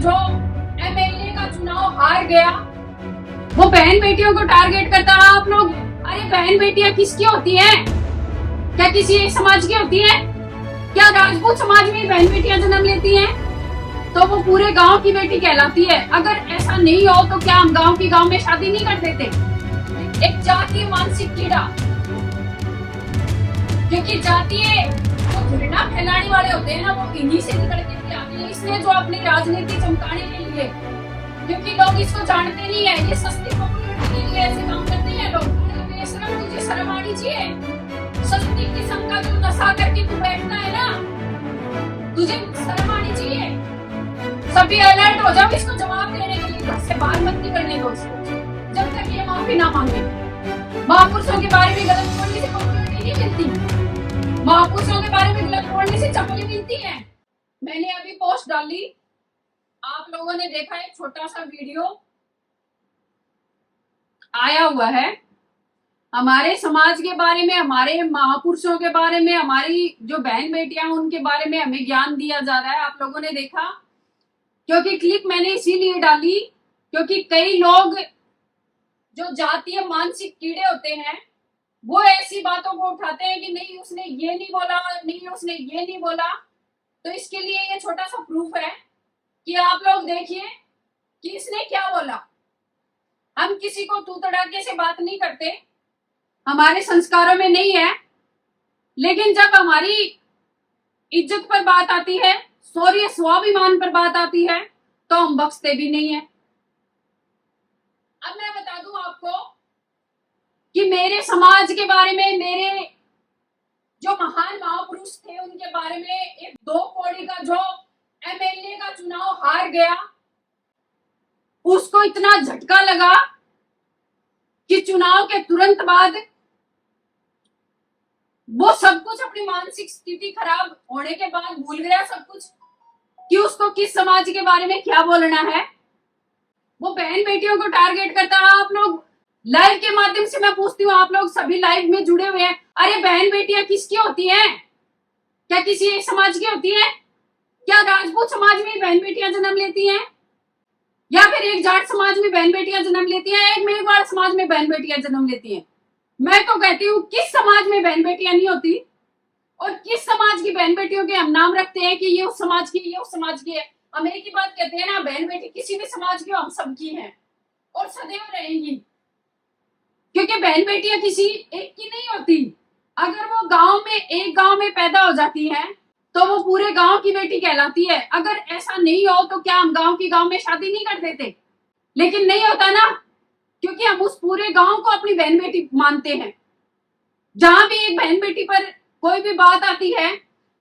जो एमएलए का चुनाव हार गया वो बहन बेटियों को टारगेट करता है। आप लोग, अरे बहन बेटियां किसकी होती हैं? क्या किसी एक समाज की होती है? क्या राजपूत समाज में बहन बेटियां जन्म लेती हैं तो वो पूरे गांव की बेटी कहलाती है? अगर ऐसा नहीं हो तो क्या हम गांव में शादी नहीं कर देते? एक जातीय मानसिक कीड़ा, क्योंकि जातीय जो घृणा फैलाने वाले होते हैं ना, वो इन्हीं से निकल के आते हैं। इसलिए जो अपनी राजनीति चमकाने के लिए, क्योंकि लोग इसको जानते नहीं है, ये सस्ती पॉपुलैरिटी के लिए ऐसे काम करते हैं लोग। बेशरम, तुझे शर्म आनी चाहिए। सस्ती किस्म का जो नशा करके तू बैठना है ना, तुझे शर्म आनी चाहिए। सभी अलर्ट हो जाओ इसको जवाब देने के लिए। घर से बाहर मत निकलने दो इसको जब तक ये माफी ना मांगे। महापुरुषों के बारे में गलत बोलने से पॉपुलैरिटी नहीं मिलती, महापुरुषों के बारे में गलत बोलने से चप्पलें मिलती है। मैंने अभी पोस्ट डाली, आप लोगों ने देखा, एक छोटा सा वीडियो आया हुआ है हमारे समाज के बारे में, हमारे महापुरुषों के बारे में, हमारी जो बहन बेटियां उनके बारे में हमें ज्ञान दिया जा रहा है। आप लोगों ने देखा, क्योंकि क्लिप मैंने इसीलिए डाली क्योंकि कई लोग जो जातीय मानसिक कीड़े होते हैं वो ऐसी बातों को उठाते हैं कि नहीं उसने ये नहीं बोला, नहीं उसने ये नहीं बोला। तो इसके लिए ये छोटा सा प्रूफ है कि आप लोग देखिए कि इसने क्या बोला। हम किसी को तू तड़ाके से बात नहीं करते, हमारे संस्कारों में नहीं है, लेकिन जब हमारी इज्जत पर बात आती है, शौर्य स्वाभिमान पर बात आती है, तो हम बख्शते भी नहीं है। अब मैं बता दूं आपको कि मेरे समाज के बारे में, मेरे जो महान महापुरुष थे उनके बारे में, एक 2 कौड़ी का जो एमएलए का चुनाव हार गया, उसको इतना झटका लगा कि चुनाव के तुरंत बाद वो सब कुछ, अपनी मानसिक स्थिति खराब होने के बाद भूल गया सब कुछ कि उसको किस समाज के बारे में क्या बोलना है। वो बहन बेटियों को टारगेट करता है। आप लोग लाइव के माध्यम से मैं पूछती हूँ, आप लोग सभी लाइव में जुड़े हुए हैं, अरे बहन बेटियां किसकी होती हैं? क्या किसी एक समाज की होती है? क्या राजपूत समाज में बहन बेटियां जन्म लेती हैं, या फिर एक जाट समाज में बहन बेटियां जन्म लेती हैं, एक मेघवाड़ समाज में बहन बेटियां जन्म लेती हैं? मैं तो कहती हूँ किस समाज में बहन बेटियां नहीं होती, और किस समाज की बहन बेटियों के हम नाम रखते हैं कि ये उस समाज की, ये उस समाज की है। हम एक ही बात कहते हैं ना, बहन बेटी किसी भी समाज की हो, हम सबकी हैं और सदैव रहेंगी, क्योंकि बहन बेटियां किसी एक की नहीं होती। अगर वो एक गांव में पैदा हो जाती है तो वो पूरे गांव की बेटी कहलाती है। अगर ऐसा नहीं हो तो क्या हम गांव में शादी नहीं कर देते? लेकिन नहीं होता ना, क्योंकि हम उस पूरे गांव को अपनी बहन बेटी मानते हैं। जहां भी एक बहन बेटी पर कोई भी बात आती है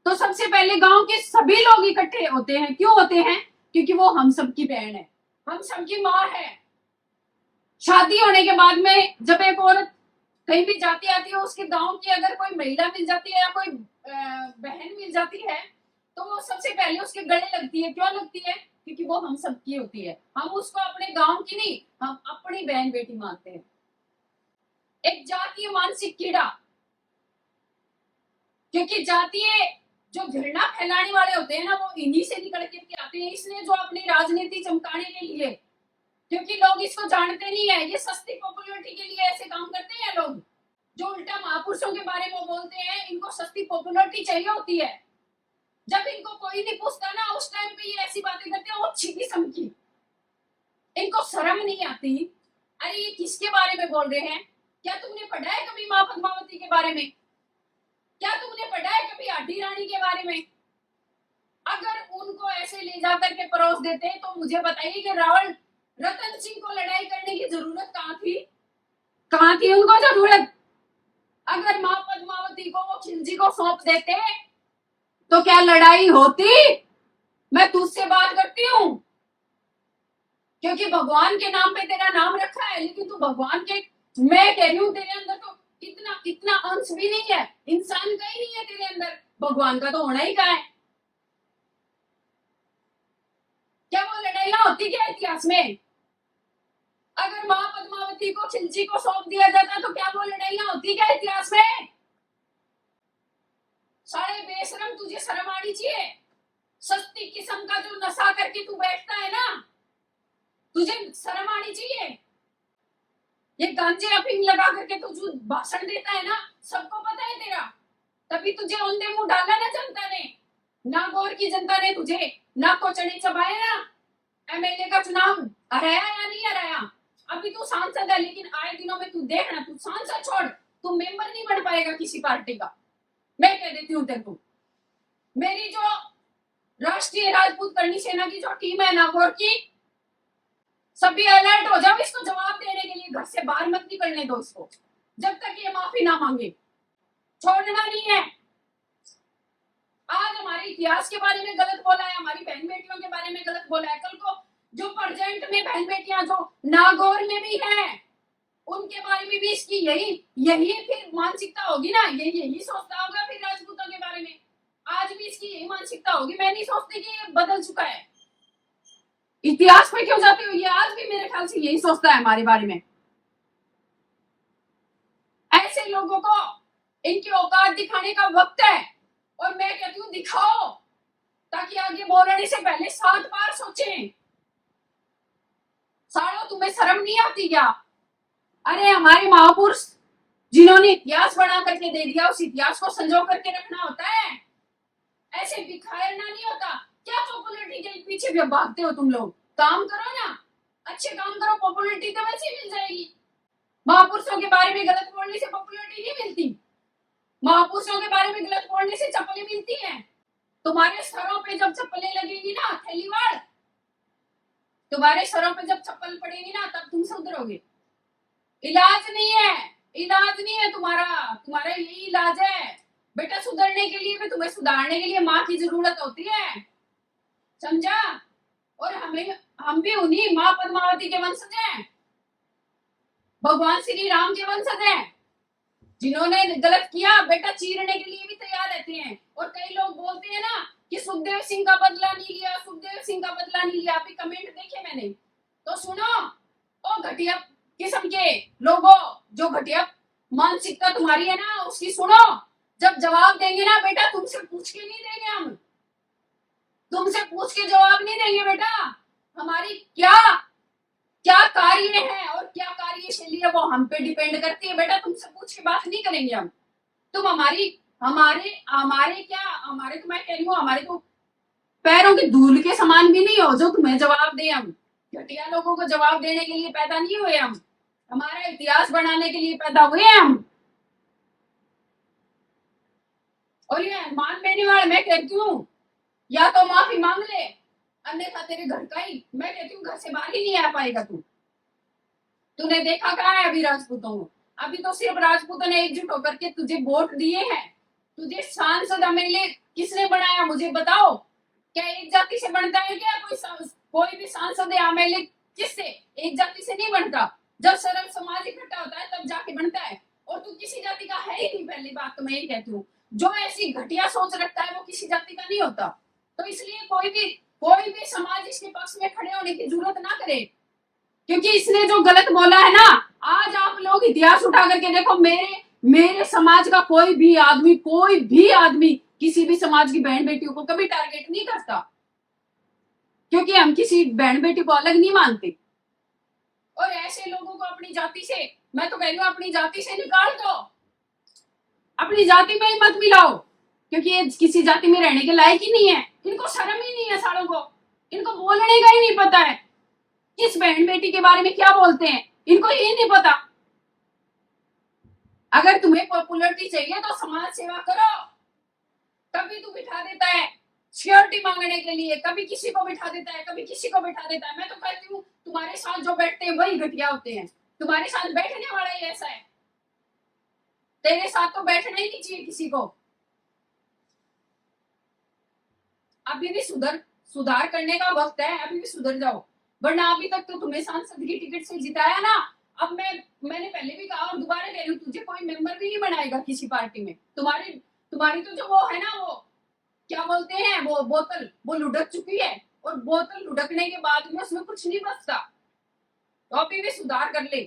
तो सबसे पहले गांव के सभी लोग इकट्ठे होते हैं। क्यों होते हैं? क्योंकि वो हम सबकी बहन है, हम सबकी माँ है। शादी होने के बाद में जब एक औरत कहीं भी जाती आती है, उसके गांव की अगर कोई महिला मिल जाती है या कोई बहन मिल जाती है तो वो सबसे पहले उसके गले लगती है। क्यों लगती है? क्योंकि वो हम सबकी होती है। हम उसको अपने गांव की नहीं, हम अपनी बहन बेटी मानते हैं। एक जातीय मानसिक कीड़ा, क्योंकि जातीय जो घृणा फैलाने वाले होते हैं ना, वो इन्हीं से निकल के आते हैं। इसलिए जो अपनी राजनीति चमकाने के लिए, क्योंकि लोग इसको जानते नहीं है, ये सस्ती पॉपुलैरिटी के लिए ऐसे काम करते हैं लोग, जो उल्टा महापुरुषों के बारे में बोलते हैं। इनको सस्ती पॉपुलैरिटी चाहिए होती है। जब इनको कोई नहीं पूछता ना, उस टाइम पे ये ऐसी बातें करते हैं, वो अच्छी किस्म की। इनको शर्म नहीं आती। अरे ये किसके बारे में बोल रहे हैं? क्या तुमने पढ़ा है कभी माँ पद्मावती के बारे में? क्या तुमने पढ़ा है कभी आटी रानी के बारे में? अगर उनको ऐसे ले जाकर के परोस देते हैं तो मुझे बताइए कि रावण रतन सिंह को लड़ाई करने की जरूरत कहाँ थी? कहाँ थी उनको जरूरत? अगर माँ पद्मावती को वो खिलजी को सौंप देते तो क्या लड़ाई होती? मैं तुझसे बात करती हूँ क्योंकि भगवान के नाम पे तेरा नाम रखा है, लेकिन तू भगवान के, मैं कह रही हूँ तेरे अंदर तो इतना अंश भी नहीं है, इंसान का ही नहीं है तेरे अंदर, भगवान का तो होना ही का है। क्या वो लड़ाइयां होती क्या इतिहास में? अगर माँ पद्मावती को खिलजी को सौंप दिया जाता तो क्या वो लड़ाइयां होती क्या इतिहास में? सारे बेशरम, तुझे शर्म आनी चाहिए। सस्ती किस्म का जो नशा करके तू बैठता है ना, तुझे शर्म आनी चाहिए। ये गांजे अफीम लगा करके तू जो भाषण देता है ना, सबको पता है तेरा, तभी तुझे औंधे मुंह डाला ना जनता ने, नागौर की जनता ने तुझे नाक को चने चबाए ना। एमएलए का चुनाव हराया या नहीं हराया, अभी तू सांसद है, लेकिन आए दिनों में तू देखना, तू सांसद छोड़, तू मेंबर नहीं बन पाएगा किसी पार्टी का, मैं कह देती हूँ तेरे को। मेरी जो राष्ट्रीय राजपूत करनी सेना की जो टीम है नागौर की, सभी अलर्ट हो जाओ, इसको जवाब देने के लिए घर से बाहर मत निकलने दो इसको, जब तक ये माफी ना मांगे, छोड़ना नहीं है। आज हमारे इतिहास के बारे में गलत बोला है, हमारी बहन बेटियों के बारे में गलत बोला है, कल को जो प्रेजेंट में बहन बेटियां जो नागौर में भी हैं, उनके बारे में भी इसकी यही फिर मानसिकता होगी ना, यही सोचता होगा फिर राजपूतों के बारे में। आज भी इसकी यही मानसिकता होगी, मैं नहीं सोचती कि ये बदल चुका है। इतिहास में क्यों जाते हो, ये आज भी मेरे ख्याल से यही सोचता है हमारे बारे में। ऐसे लोगों को इनकी औकात दिखाने का वक्त है, और मैं कहती हूँ दिखाओ, ताकि आगे बोलने से पहले 7 बार सोचें। सालों तुम्हें शर्म नहीं आती क्या? अरे हमारे महापुरुष जिन्होंने इतिहास बना करके दे दिया, उस इतिहास को संजो करके रखना होता है, ऐसे बिखारना नहीं होता। क्या पॉपुलैरिटी के पीछे भी भागते हो तुम लोग? काम करो ना, अच्छे काम करो, पॉपुलैरिटी तो वैसे ही मिल जाएगी। महापुरुषों के बारे में गलत बोलने से पॉपुलैरिटी नहीं मिलती, महापुरुषों के बारे में गलत बोलने से चप्पलें मिलती हैं। तुम्हारे सरों पे जब चप्पलें लगेगी ना थैलीवाड़, तुम्हारे सरों पे जब चप्पल पड़ेगी ना, तब तुम सुधरोगे। इलाज नहीं है तुम्हारा यही इलाज है बेटा। सुधरने के लिए भी, तुम्हें सुधारने के लिए माँ की जरूरत होती है, समझा? और हम भी उन्हीं माँ पद्मावती के वंशज हैं, भगवान श्री राम के वंशज हैं। जिन्होंने गलत किया बेटा, चीरने के लिए भी तैयार रहते हैं। और कई लोग बोलते हैं ना कि सुखदेव सिंह का बदला नहीं लिया, सुखदेव सिंह का बदला नहीं लिया। अभी कमेंट देखे मैंने, तो सुनो, ओ घटिया किस्म के लोगों, जो घटिया मानसिकता तुम्हारी है ना, उसकी सुनो। जब जवाब देंगे ना बेटा, तुमसे पूछ के नहीं देंगे हम, तुमसे पूछ के जवाब नहीं देंगे बेटा। हमारी क्या क्या कार्य है और क्या कार्यशैली है, वो हम पे डिपेंड करती है बेटा। तुमसे पूछ के बात नहीं करेंगे हम। तुम हमारे तो मैं कह रही हूँ, हमारे तो पैरों की धूल के समान भी नहीं हो जो तुम्हें जवाब दे। हम घटिया लोगों को जवाब देने के लिए पैदा नहीं हुए, हम हमारा इतिहास बनाने के लिए पैदा हुए हैं हम। और ये मान लेने वाले, मैं कहती हूँ या तो माफी मांग ले, अन्यथा तेरे घर का ही, मैं कहती हूँ घर से बाहर ही नहीं आ पाएगा तू। तूने देखा कहाँ है अभी राजपूतों को? अभी तो सिर्फ राजपूतों ने एकजुट होकर के तुझे वोट दिए हैं। तुझे सांसद एमएलए किसने बनाया, मुझे बताओ? क्या एक जाति से बनता है क्या कोई भी सांसद या एमएलए? किससे? एक जाति से नहीं बनता। जब सर्व समाज इकट्ठा होता है तब जाके बनता है। और तू किसी जाति का है ही नहीं। पहली बात तो मैं ये कहती हूँ, जो ऐसी घटिया सोच रखता है वो किसी जाति का नहीं होता। तो इसलिए कोई भी समाज इसके पक्ष में खड़े होने की जरूरत ना करे, क्योंकि इसने जो गलत बोला है ना, आज आप लोग इतिहास उठा करके देखो, मेरे समाज का कोई भी आदमी किसी भी समाज की बहन बेटियों को कभी टारगेट नहीं करता, क्योंकि हम किसी बहन बेटी को अलग नहीं मानते। और ऐसे लोगों को अपनी जाति से, मैं तो कह रही हूँ अपनी जाति से निकाल दो, अपनी जाति में ही मत मिलाओ, क्योंकि ये किसी जाति में रहने के लायक ही नहीं है। इनको शर्म ही नहीं है सालों को, इनको बोलने का ही नहीं पता है किस बहन बेटी के बारे में क्या बोलते हैं, इनको ये नहीं पता। अगर तुम्हें पॉपुलैरिटी चाहिए तो समाज सेवा करो। कभी तू बिठा देता है सिक्योरिटी मांगने के लिए, कभी किसी को बिठा देता है, कभी किसी को बिठा देता है। मैं तो कहती हूँ तुम्हारे साथ जो बैठते हैं वही घटिया होते हैं, तुम्हारे साथ बैठने वाला ही ऐसा है। तेरे साथ तो बैठना ही नहीं चाहिए किसी को। अभी भी सुधार करने का वक्त है, अभी भी सुधर जाओ, वरना अभी तक तो तुम्हें सांसद की टिकट से जिताया ना। अब मैंने पहले भी कहा और दोबारा कह रही हूँ, तुझे कोई मेंबर भी नहीं बनाएगा किसी पार्टी में। तुम्हारी तो जो वो है ना, वो क्या बोलते हैं, वो बोतल वो लुढ़क चुकी है, और बोतल लुढ़कने के बाद में उसमें कुछ नहीं बचता। तो अभी भी सुधार कर ले।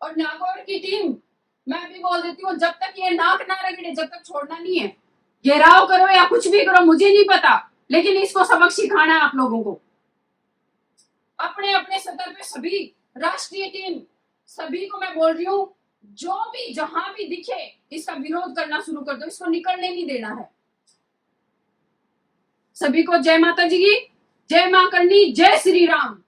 और नागौर की टीम, मैं अभी बोल देती हूँ, जब तक ये नाक ना रगड़े, जब तक छोड़ना नहीं है। घेराव करो या कुछ भी करो, मुझे नहीं पता, लेकिन इसको सबक सिखाना है आप लोगों को। अपने अपने स्तर पे सभी राष्ट्रीय टीम, सभी को मैं बोल रही हूं, जो भी जहां भी दिखे इसका विरोध करना शुरू कर दो, इसको निकलने नहीं देना है। सभी को जय माता जी की, जय मां करनी, जय श्री राम।